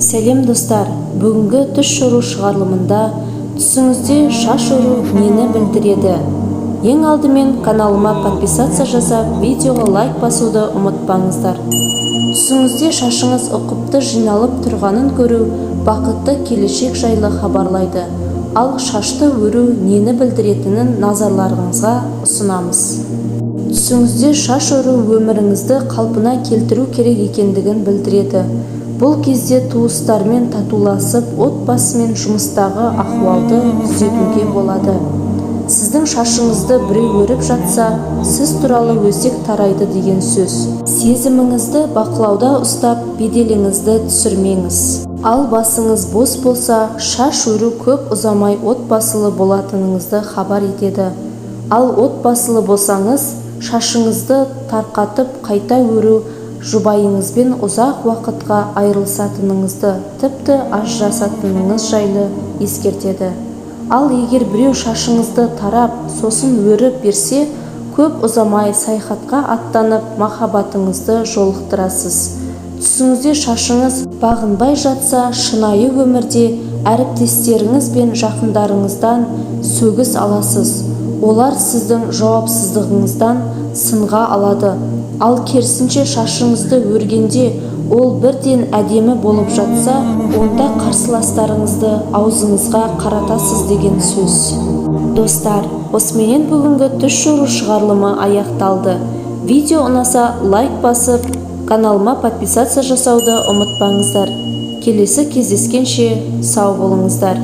Сәлем достар, бүгінгі түс шору шығарылымында түсіңізде шаш өру нені білдіреді? Ең алдымен каналыма подписация жасап, видеоға лайк басуды ұмытпаңыздар. Түсіңізде шашыңыз ұқыпты жиналып тұрғанын көру бақытты келешек жайлы хабарлайды. Ал шашты өру нені білдіретінін назарларыңызға ұсынамыз. Түсіңізде шаш өру өміріңізді қалпына келтіру керек екендігін білдіреді. Бұл кезде туыстармен татуласып, отбасымен жұмыстағы ахуалды түзетуге болады. Сіздің шашыңызды біреу өріп жатса, сіз туралы өсек тарайды деген сөз. Сезіміңізді бақылауда ұстап, беделіңізді түсірмеңіз. Ал басыңыз бос болса, шаш өру көп ұзамай отбасылы болатыныңызды хабар етеді. Ал отбасылы болсаңыз, шашыңызды тарқатып қайта өру жұбайыңызбен ұзақ уақытқа айырылысатыныңызды, тіпті ажырасатыныңыз жайлы ескертеді. Ал егер біреу шашыңызды тарап, сосын өріп берсе, көп ұзамай саяхатқа аттанып, махаббатыңызды жолықтырасыз. Түсіңізде шашыңыз бағынбай жатса, шынайы өмірде әріптестеріңіз бен жақындарыңыздан сөгіс аласыз. Олар сіздің жауапсыздығыңыздан сынға алады. Ал керісінше шашыңызды өргенде ол бірден әдемі болып жатса, онда қарсыластарыңызды аузыңызға қаратасыз деген сөз. Достар, осыменен бүгінгі түс шору шығарылымы аяқталды. Видео ұнаса лайк басып, каналыма подписация жасауды ұмытпаңыздар. Келесі кездескенше сау болыңыздар.